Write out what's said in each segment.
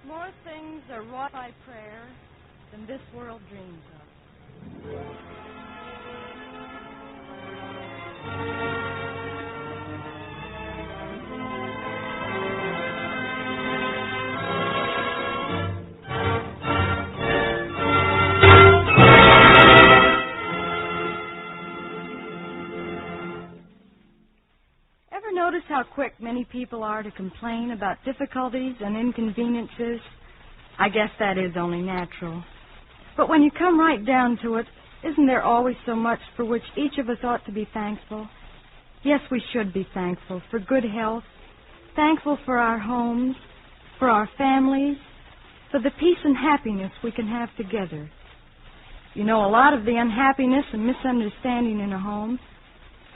More things are wrought by prayer than this world dreams of. Ever notice how quick many people are to complain about difficulties and inconveniences? I guess that is only natural. But when you come right down to it, isn't there always so much for which each of us ought to be thankful? Yes, we should be thankful for good health, thankful for our homes, for our families, for the peace and happiness we can have together. You know, a lot of the unhappiness and misunderstanding in a home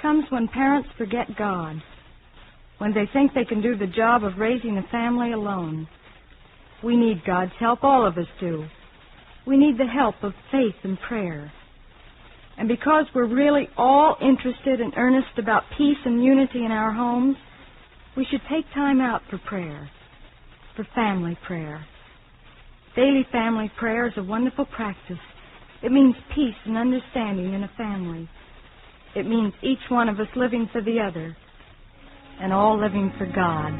comes when parents forget God, when they think they can do the job of raising a family alone. We need God's help, all of us do. We need the help of faith and prayer. And because we're really all interested and earnest about peace and unity in our homes, we should take time out for prayer, for family prayer. Daily family prayer is a wonderful practice. It means peace and understanding in a family. It means each one of us living for the other, and all living for God.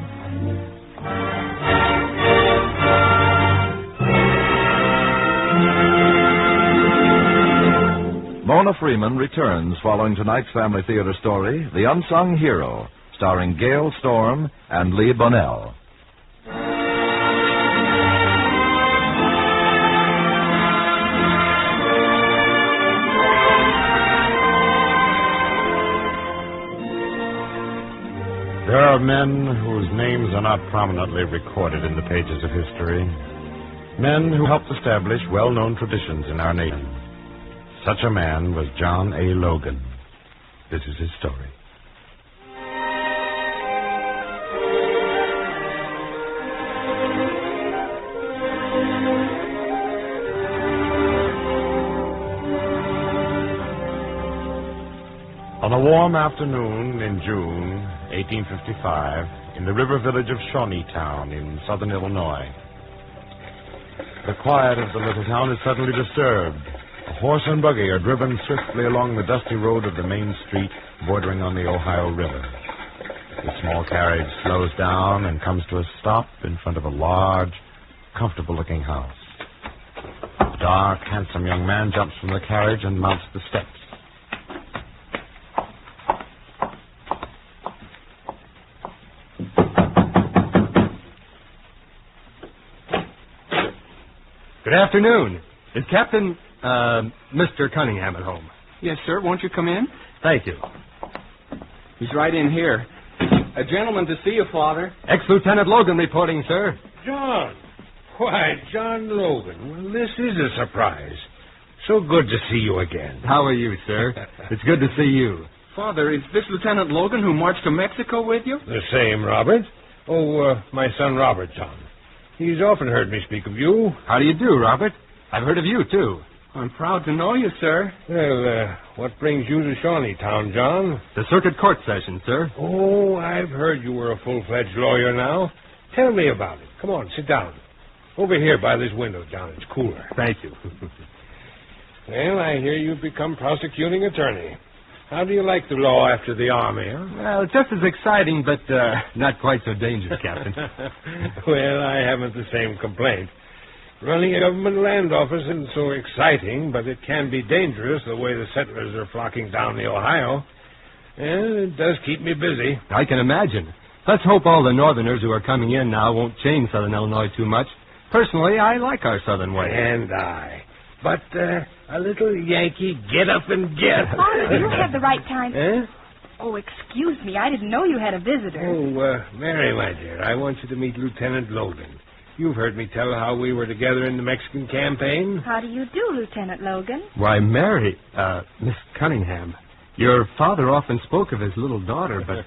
Mona Freeman returns following tonight's Family Theater story, The Unsung Hero, starring Gale Storm and Lee Bonnell. There are men whose names are not prominently recorded in the pages of history. Men who helped establish well-known traditions in our nation. Such a man was John A. Logan. This is his story. On a warm afternoon in June 1855, in the river village of Shawneetown in southern Illinois, the quiet of the little town is suddenly disturbed. A horse and buggy are driven swiftly along the dusty road of the main street bordering on the Ohio River. The small carriage slows down and comes to a stop in front of a large, comfortable-looking house. A dark, handsome young man jumps from the carriage and mounts the steps. Good afternoon. Is Captain, Mr. Cunningham at home? Yes, sir. Won't you come in? Thank you. He's right in here. A gentleman to see you, Father. Ex-Lieutenant Logan reporting, sir. John. Why, John Logan. Well, this is a surprise. So good to see you again. How are you, sir? It's good to see you. Father, is this Lieutenant Logan who marched to Mexico with you? The same, Robert. Oh, my son Robert, John. He's often heard me speak of you. How do you do, Robert? I've heard of you, too. I'm proud to know you, sir. Well, what brings you to Shawneetown, John? The circuit court session, sir. Oh, I've heard you were a full-fledged lawyer now. Tell me about it. Come on, sit down. Over here by this window, John. It's cooler. Thank you. Well, I hear you've become prosecuting attorney. How do you like the law after the Army, huh? Well, just as exciting, but not quite so dangerous, Captain. Well, I haven't the same complaint. Running a government land office isn't so exciting, but it can be dangerous the way the settlers are flocking down the Ohio. And it does keep me busy. I can imagine. Let's hope all the Northerners who are coming in now won't change Southern Illinois too much. Personally, I like our Southern way. And I. But a little Yankee get up and get. Father, you have the right time. Eh? Oh, excuse me. I didn't know you had a visitor. Oh, Mary, my dear, I want you to meet Lieutenant Logan. You've heard me tell how we were together in the Mexican campaign. How do you do, Lieutenant Logan? Why, Mary, Miss Cunningham, your father often spoke of his little daughter, but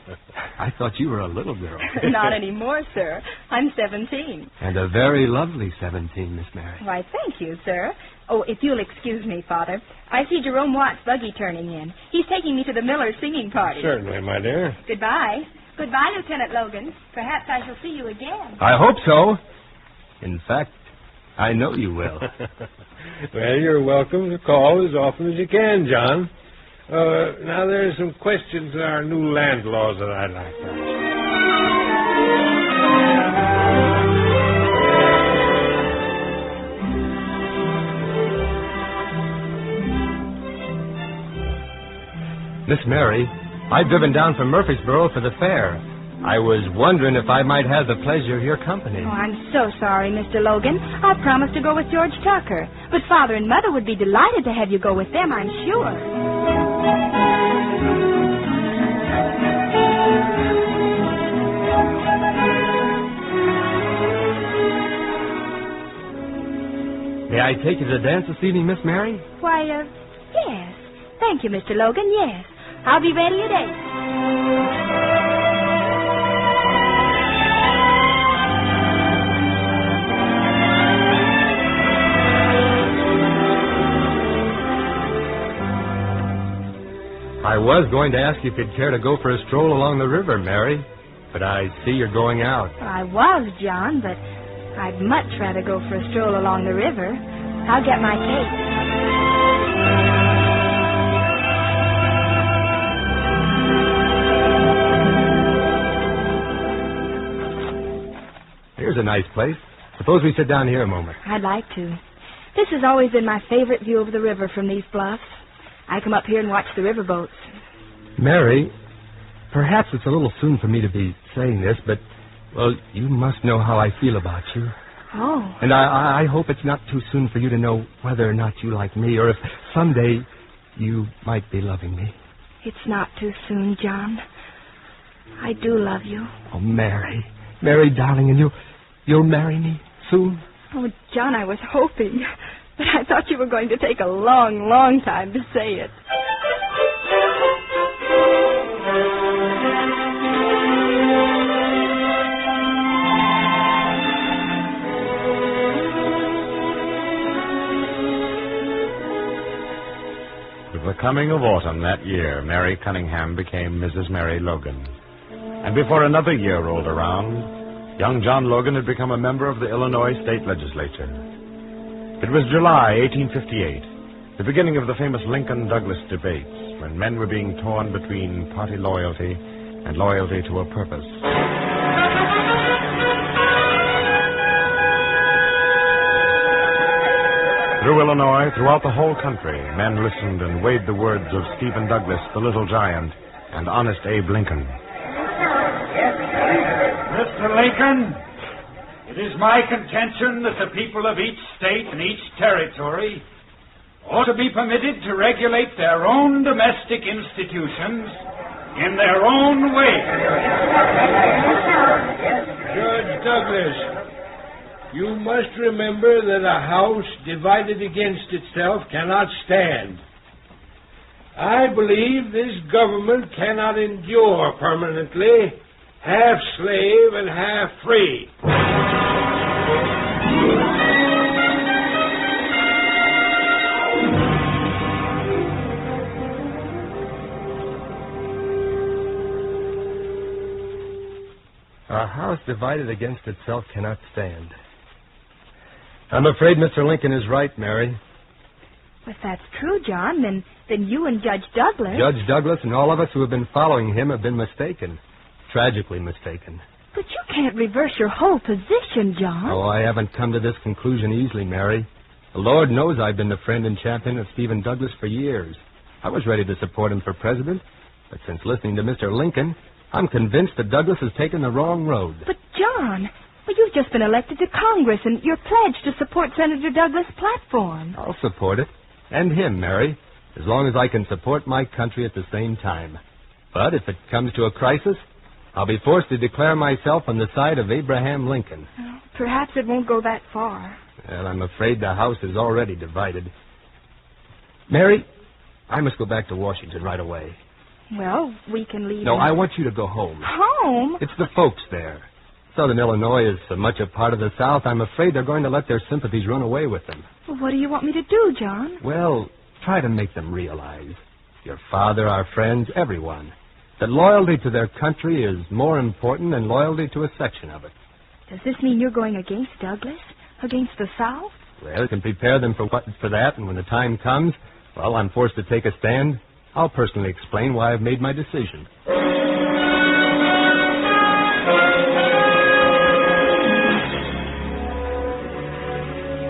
I thought you were a little girl. Not anymore, sir. I'm 17. And a very lovely 17, Miss Mary. Why, thank you, sir. Oh, if you'll excuse me, Father, I see Jerome Watt's buggy turning in. He's taking me to the Miller singing party. Certainly, my dear. Goodbye. Goodbye, Lieutenant Logan. Perhaps I shall see you again. I hope so. In fact, I know you will. Well, you're welcome to call as often as you can, John. Now, there's some questions in our new land laws that I'd like to ask. Miss Mary, I've driven down from Murfreesboro for the fair. I was wondering if I might have the pleasure of your company. Oh, I'm so sorry, Mr. Logan. I promised to go with George Tucker. But Father and Mother would be delighted to have you go with them, I'm sure. May I take you to the dance this evening, Miss Mary? Why, yes. Thank you, Mr. Logan, yes. I'll be ready at 8. I was going to ask you if you'd care to go for a stroll along the river, Mary, but I see you're going out. I was, John, but I'd much rather go for a stroll along the river. I'll get my cake. Here's a nice place. Suppose we sit down here a moment. I'd like to. This has always been my favorite view of the river from these bluffs. I come up here and watch the river boats. Mary, perhaps it's a little soon for me to be saying this, but, well, you must know how I feel about you. Oh. And I hope it's not too soon for you to know whether or not you like me, or if someday you might be loving me. It's not too soon, John. I do love you. Oh, Mary. Mary, darling, and you'll marry me soon? Oh, John, I was hoping. But I thought you were going to take a long, long time to say it. With the coming of autumn that year, Mary Cunningham became Mrs. Mary Logan. And before another year rolled around, young John Logan had become a member of the Illinois State Legislature. It was July 1858, the beginning of the famous Lincoln-Douglas debates, when men were being torn between party loyalty and loyalty to a purpose. Through Illinois, throughout the whole country, men listened and weighed the words of Stephen Douglas, the Little Giant, and Honest Abe Lincoln. Mr. Lincoln, it is my contention that the people of each state and each territory ought to be permitted to regulate their own domestic institutions in their own way. Judge Douglas, you must remember that a house divided against itself cannot stand. I believe this government cannot endure permanently half slave and half free. A house divided against itself cannot stand. I'm afraid Mr. Lincoln is right, Mary. If that's true, John, then you and Judge Douglas... Judge Douglas and all of us who have been following him have been mistaken. Tragically mistaken. But you can't reverse your whole position, John. Oh, I haven't come to this conclusion easily, Mary. The Lord knows I've been the friend and champion of Stephen Douglas for years. I was ready to support him for president, but since listening to Mr. Lincoln, I'm convinced that Douglas has taken the wrong road. But, John, you've just been elected to Congress, and you're pledged to support Senator Douglas' platform. I'll support it. And him, Mary, as long as I can support my country at the same time. But if it comes to a crisis, I'll be forced to declare myself on the side of Abraham Lincoln. Well, perhaps it won't go that far. Well, I'm afraid the House is already divided. Mary, I must go back to Washington right away. Well, we can leave... No, I want you to go home. Home? It's the folks there. Southern Illinois is so much a part of the South, I'm afraid they're going to let their sympathies run away with them. Well, what do you want me to do, John? Well, try to make them realize, your father, our friends, everyone, that loyalty to their country is more important than loyalty to a section of it. Does this mean you're going against Douglas? Against the South? Well, you can prepare them for that, and when the time comes, well, I'm forced to take a stand. I'll personally explain why I've made my decision.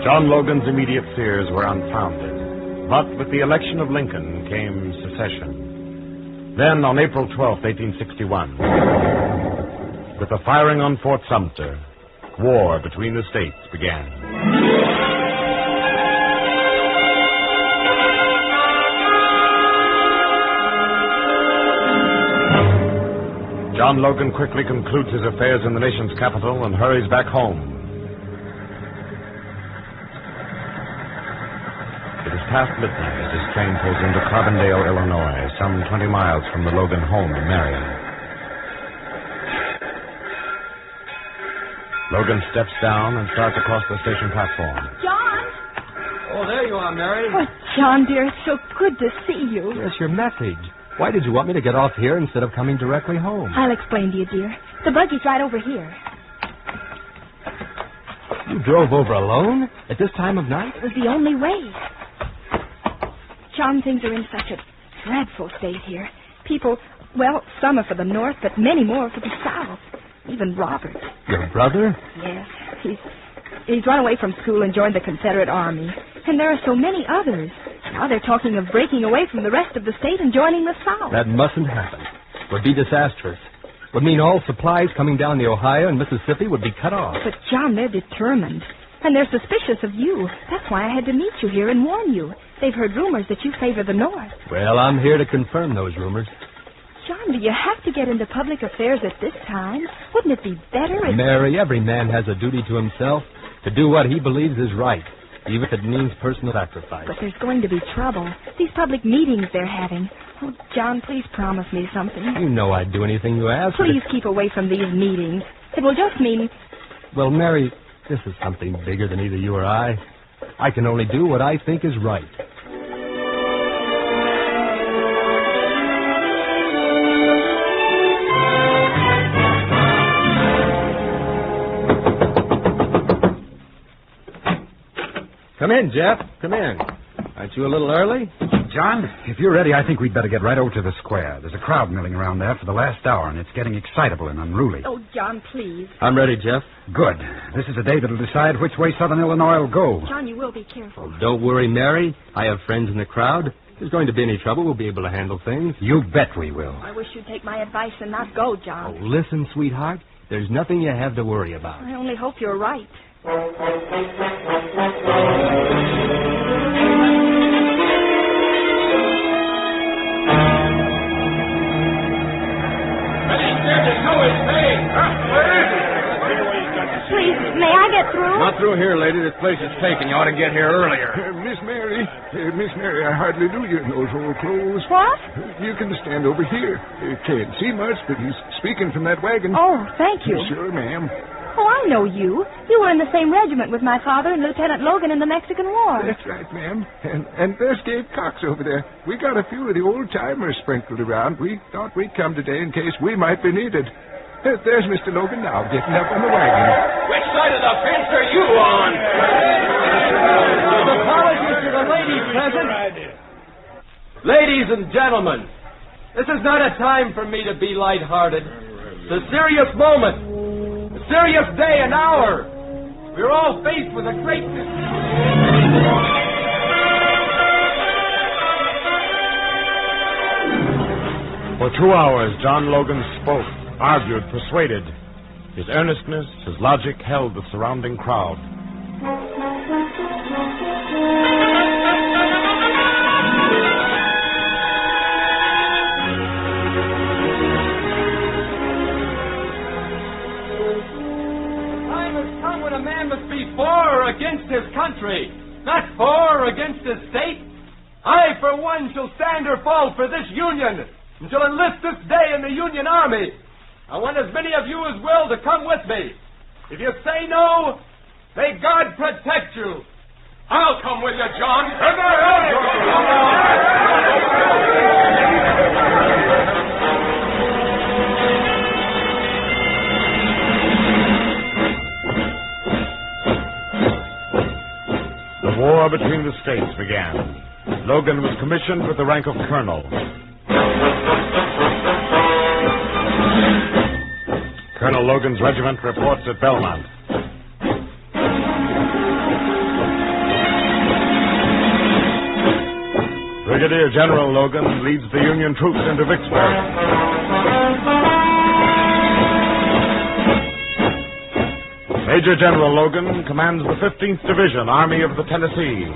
John Logan's immediate fears were unfounded, but with the election of Lincoln came secession. Then, on April 12, 1861, with the firing on Fort Sumter, war between the states began. John Logan quickly concludes his affairs in the nation's capital and hurries back home. It is past midnight as his train pulls into Carbondale, Illinois, some 20 miles from the Logan home in Marion. Logan steps down and starts across the station platform. John! Oh, there you are, Mary. Oh, John, dear, it's so good to see you. Yes, your message. Why did you want me to get off here instead of coming directly home? I'll explain to you, dear. The buggy's right over here. You drove over alone at this time of night? It was the only way. John, things are in such a dreadful state here. People, well, some are for the North, but many more are for the South. Even Robert. Your brother? Yes. He's run away from school and joined the Confederate Army. And there are so many others. Now they're talking of breaking away from the rest of the state and joining the South. That mustn't happen. Would be disastrous. Would mean all supplies coming down the Ohio and Mississippi would be cut off. But, John, they're determined. And they're suspicious of you. That's why I had to meet you here and warn you. They've heard rumors that you favor the North. Well, I'm here to confirm those rumors. John, do you have to get into public affairs at this time? Wouldn't it be better if... Mary, every man has a duty to himself to do what he believes is right, even if it means personal sacrifice. But there's going to be trouble. These public meetings they're having. Oh, John, please promise me something. You know I'd do anything you ask. Please keep away from these meetings. It will just mean... Well, Mary, this is something bigger than either you or I. I can only do what I think is right. Come in, Jeff. Come in. Aren't you a little early? John, if you're ready, I think we'd better get right over to the square. There's a crowd milling around there for the last hour, and it's getting excitable and unruly. Oh, John, please. I'm ready, Jeff. Good. This is a day that'll decide which way Southern Illinois will go. John, you will be careful. Oh, don't worry, Mary. I have friends in the crowd. If there's going to be any trouble, we'll be able to handle things. You bet we will. I wish you'd take my advice and not go, John. Oh, listen, sweetheart. There's nothing you have to worry about. I only hope you're right. Please, may I get through? Not through here, lady. This place is taken. You ought to get here earlier. Miss Mary, I hardly knew you in those old clothes. What? You can stand over here. Can't see much, but he's speaking from that wagon. Oh, thank you. Sure, ma'am. Oh, I know you. You were in the same regiment with my father and Lieutenant Logan in the Mexican War. That's right, ma'am. And there's Dave Cox over there. We got a few of the old-timers sprinkled around. We thought we'd come today in case we might be needed. There's Mr. Logan now, getting up on the wagon. Which side of the fence are you on? Apologies to the ladies present. Ladies and gentlemen, this is not a time for me to be lighthearted. It's a serious moment. A serious day and hour. We're all faced with a great... For 2 hours, John Logan spoke, argued, persuaded. His earnestness, his logic held the surrounding crowd. Time has come when a man must be for or against his country, not for or against his state. I, for one, shall stand or fall for this Union, and shall enlist this day in the Union Army. I want as many of you as will to come with me. If you say no, may God protect you. I'll come with you, John. The war between the states began. Logan was commissioned with the rank of colonel. Colonel Logan's regiment reports at Belmont. Brigadier General Logan leads the Union troops into Vicksburg. Major General Logan commands the 15th Division, Army of the Tennessee.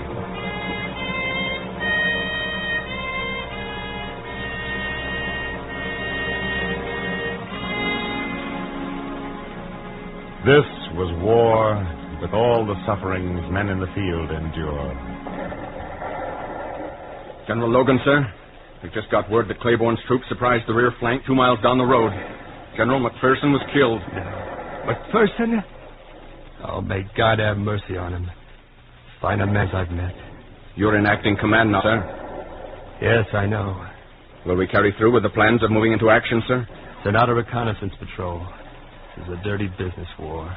This was war with all the sufferings men in the field endure. General Logan, sir. We just got word that Claiborne's troops surprised the rear flank 2 miles down the road. General McPherson was killed. McPherson? Oh, may God have mercy on him. Fine a man I've met. You're in acting command now, sir. Yes, I know. Will we carry through with the plans of moving into action, sir? Send out a reconnaissance patrol. This is a dirty business war.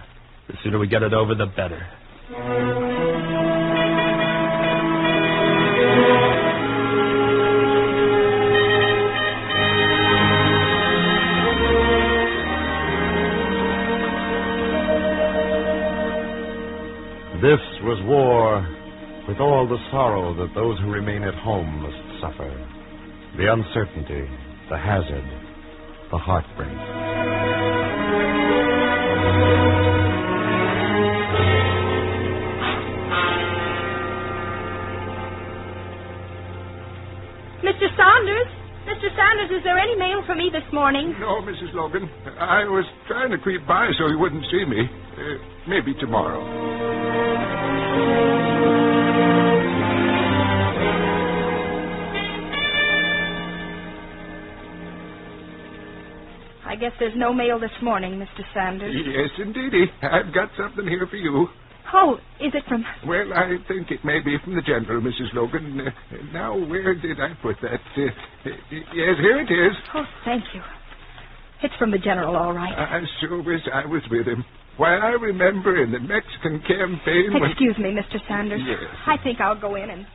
The sooner we get it over, the better. This was war with all the sorrow that those who remain at home must suffer. The uncertainty, the hazard, the heartbreak. Mr. Saunders? Mr. Saunders, is there any mail for me this morning? No, Mrs. Logan. I was trying to creep by so you wouldn't see me. Maybe tomorrow. I guess there's no mail this morning, Mr. Saunders. Yes, indeedy. I've got something here for you. Oh, is it from... Well, I think it may be from the General, Mrs. Logan. Now, where did I put that? Yes, here it is. Oh, thank you. It's from the General, all right. I sure wish I was with him. Why, I remember in the Mexican campaign when... Excuse me, Mr. Saunders. Yes. I think I'll go in and...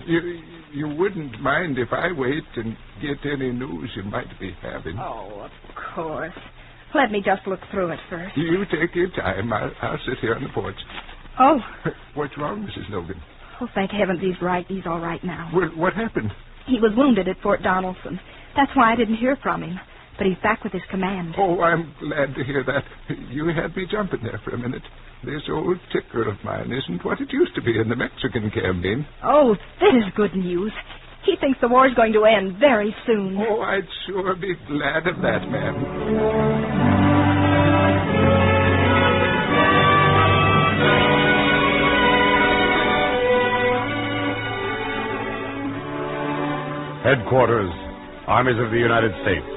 You wouldn't mind if I wait and get any news you might be having? Oh, of course. Let me just look through it first. You take your time. I'll sit here on the porch. Oh. What's wrong, Mrs. Logan? Oh, thank heavens he's right. He's all right now. Well, what happened? He was wounded at Fort Donelson. That's why I didn't hear from him. But he's back with his command. Oh, I'm glad to hear that. You had me jumping there for a minute. This old ticker of mine isn't what it used to be in the Mexican campaign. Oh, this is good news. He thinks the war's going to end very soon. Oh, I'd sure be glad of that, ma'am. Headquarters, Armies of the United States.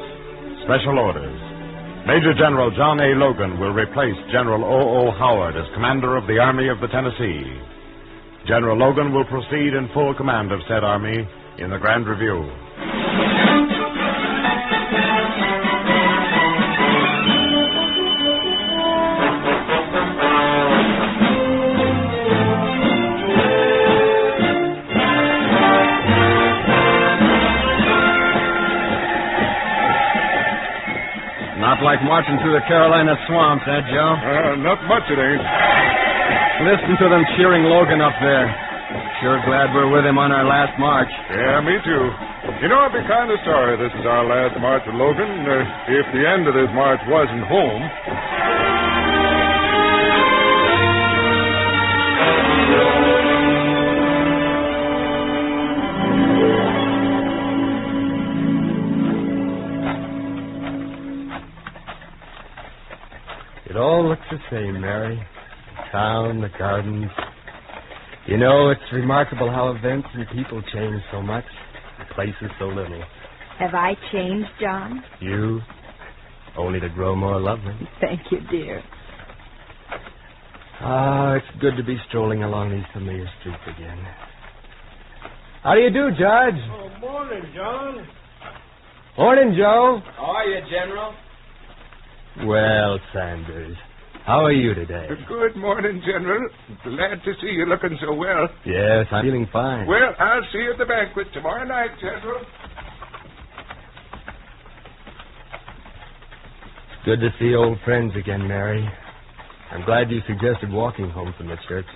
Special orders. Major General John A. Logan will replace General O. Howard as commander of the Army of the Tennessee. General Logan will proceed in full command of said army in the Grand Review. Not like marching through the Carolina swamps, Joe? Not much it ain't. Listen to them cheering Logan up there. Sure glad we're with him on our last march. Yeah, me too. You know, I'd be kind of sorry this is our last march with Logan if the end of this march wasn't home. It all looks the same, Mary. The town, the gardens. You know, it's remarkable how events and people change so much, and places so little. Have I changed, John? You, only to grow more lovely. Thank you, dear. Ah, it's good to be strolling along these familiar streets again. How do you do, Judge? Oh, morning, John. Morning, Joe. How are you, General? Well, Sanders, How are you today? Good morning, General. Glad to see you looking so well. Yes, I'm feeling fine. Well, I'll see you at the banquet tomorrow night, General. Good to see old friends again, Mary. I'm glad you suggested walking home from the church.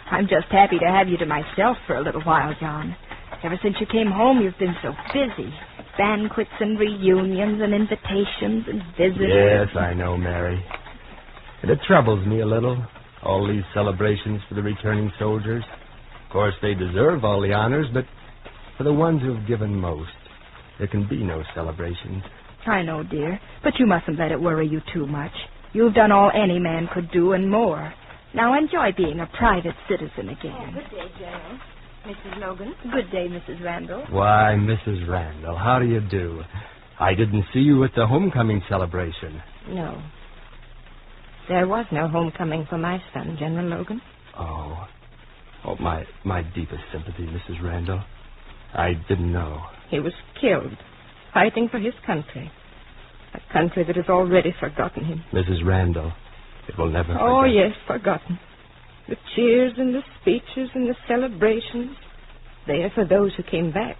I'm just happy to have you to myself for a little while, John. Ever since you came home, you've been so busy. Banquets and reunions and invitations and visitors. Yes, I know, Mary. And it troubles me a little, all these celebrations for the returning soldiers. Of course, they deserve all the honors, but for the ones who've given most, there can be no celebrations. I know, dear, but you mustn't let it worry you too much. You've done all any man could do and more. Now enjoy being a private citizen again. Good day, General. Mrs. Logan. Good day, Mrs. Randall. Why, Mrs. Randall, how do you do? I didn't see you at the homecoming celebration. No. There was no homecoming for my son, General Logan. Oh, my deepest sympathy, Mrs. Randall. I didn't know. He was killed, fighting for his country. A country that has already forgotten him. Mrs. Randall, it will never Oh, forget. yes, forgotten. The cheers and the speeches and the celebrations, they are for those who came back.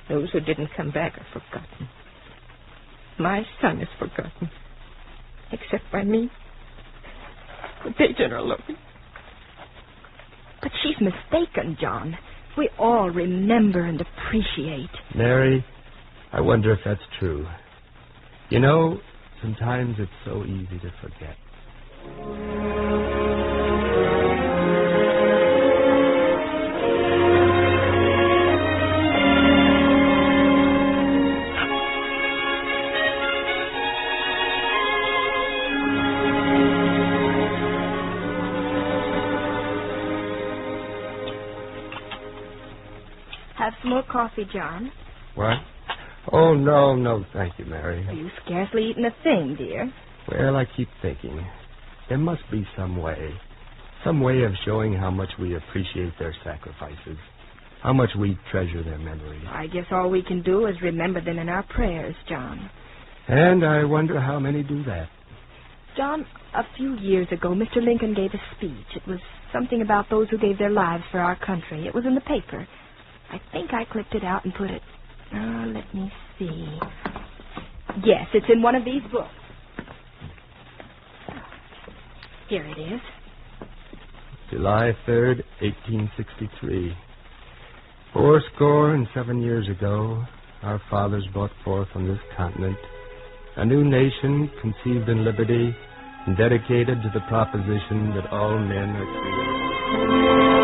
Those who didn't come back are forgotten. My son is forgotten. Except by me. Good day, General Logan. But she's mistaken, John. We all remember and appreciate. Mary, I wonder if that's true. You know, sometimes it's so easy to forget. Have some more coffee, John. What? Oh, no, thank you, Mary. You've scarcely eaten a thing, dear. Well, I keep thinking, there must be some way of showing how much we appreciate their sacrifices, how much we treasure their memories. I guess all we can do is remember them in our prayers, John. And I wonder how many do that. John, a few years ago, Mr. Lincoln gave a speech. It was something about those who gave their lives for our country. It was in the paper. I think I clipped it out and put it... let me see. Yes, it's in one of these books. Here it is. July 3rd, 1863. 87 years ago, our fathers brought forth on this continent a new nation conceived in liberty and dedicated to the proposition that all men are created.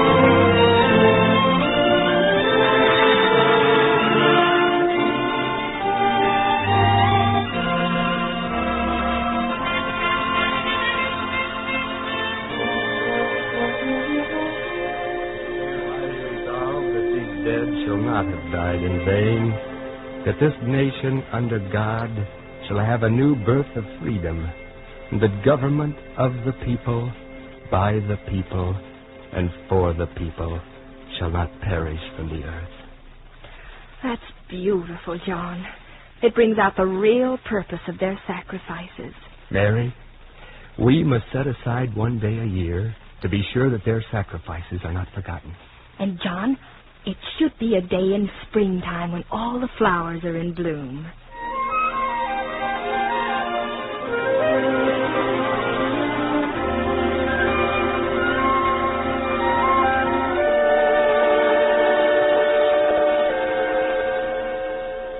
Not have died in vain, that this nation under God shall have a new birth of freedom, and the government of the people, by the people, and for the people, shall not perish from the earth. That's beautiful, John. It brings out the real purpose of their sacrifices. Mary, we must set aside one day a year to be sure that their sacrifices are not forgotten. And, John, it should be a day in springtime when all the flowers are in bloom.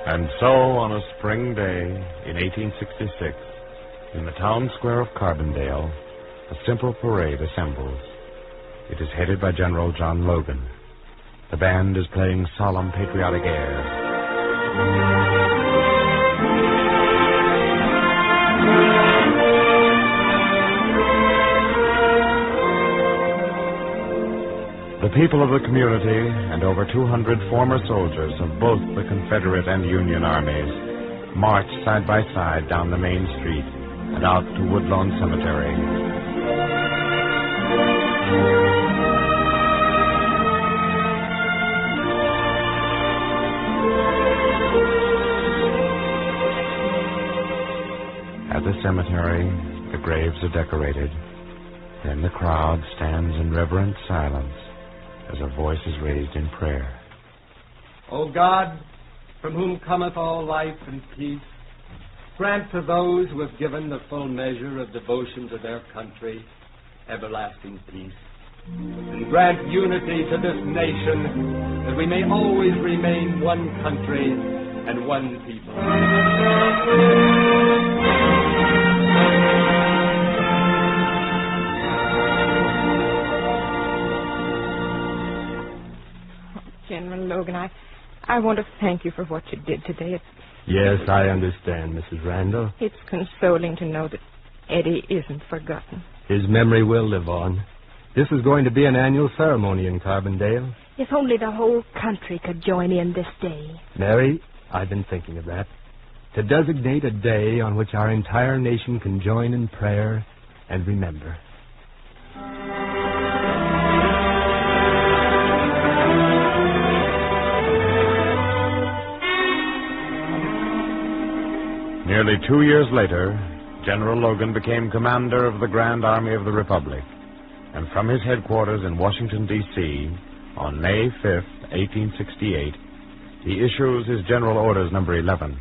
And so, on a spring day in 1866, in the town square of Carbondale, a simple parade assembles. It is headed by General John Logan. The band is playing solemn patriotic airs. The people of the community and over 200 former soldiers of both the Confederate and Union armies march side by side down the main street and out to Woodlawn Cemetery. At the cemetery, The graves are decorated. Then the crowd stands in reverent silence as a voice is raised in prayer. O God, from whom cometh all life and peace, grant to those who have given the full measure of devotion to their country everlasting peace. And grant unity to this nation, that we may always remain one country and one people. General Logan, I want to thank you for what you did today. Yes, I understand, Mrs. Randall. It's consoling to know that Eddie isn't forgotten. His memory will live on. This is going to be an annual ceremony in Carbondale. If only the whole country could join in this day. Mary, I've been thinking of that. To designate a day on which our entire nation can join in prayer and remember. Nearly 2 years later, General Logan became commander of the Grand Army of the Republic. And from his headquarters in Washington, D.C., on May 5th, 1868, he issues his General Orders number 11.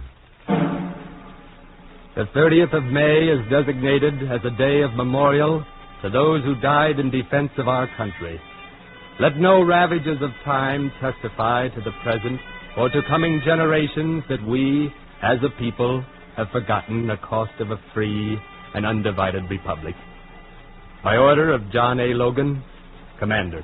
The 30th of May is designated as a day of memorial to those who died in defense of our country. Let no ravages of time testify to the present or to coming generations that we, as a people, have forgotten the cost of a free and undivided republic. By order of John A. Logan, Commander.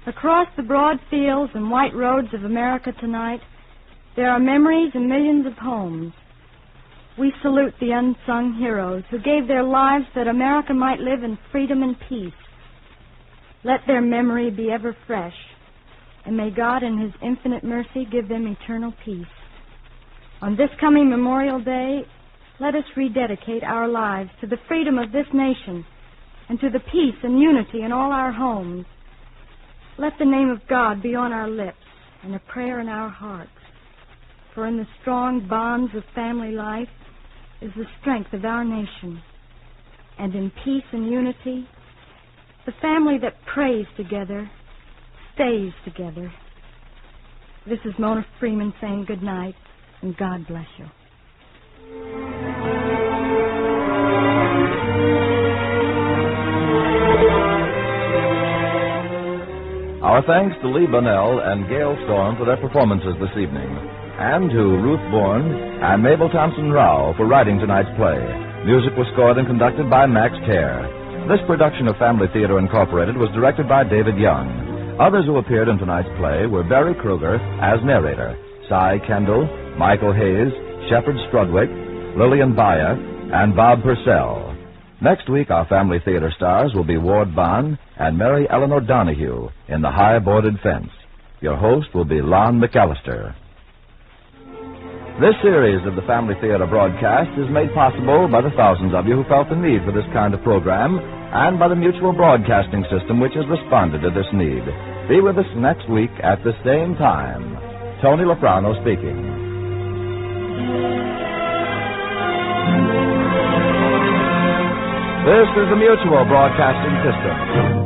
Across the broad fields and white roads of America tonight, there are memories and millions of homes. We salute the unsung heroes who gave their lives that America might live in freedom and peace. Let their memory be ever fresh, and may God in His infinite mercy give them eternal peace. On this coming Memorial Day, let us rededicate our lives to the freedom of this nation and to the peace and unity in all our homes. Let the name of God be on our lips and a prayer in our hearts. For in the strong bonds of family life is the strength of our nation. And in peace and unity, the family that prays together stays together. This is Mona Freeman saying good night, and God bless you. Our thanks to Lee Bonnell and Gale Storm for their performances this evening, and to Ruth Bourne and Mabel Thompson-Rao for writing tonight's play. Music was scored and conducted by Max Kerr. This production of Family Theater Incorporated was directed by David Young. Others who appeared in tonight's play were Barry Kruger as narrator, Cy Kendall, Michael Hayes, Shepard Strudwick, Lillian Bayer, and Bob Purcell. Next week, our Family Theater stars will be Ward Bond and Mary Eleanor Donahue in The High Boarded Fence. Your host will be Lon McAllister. This series of the Family Theater broadcast is made possible by the thousands of you who felt the need for this kind of program and by the Mutual Broadcasting System, which has responded to this need. Be with us next week at the same time. Tony Loprano speaking. This is the Mutual Broadcasting System.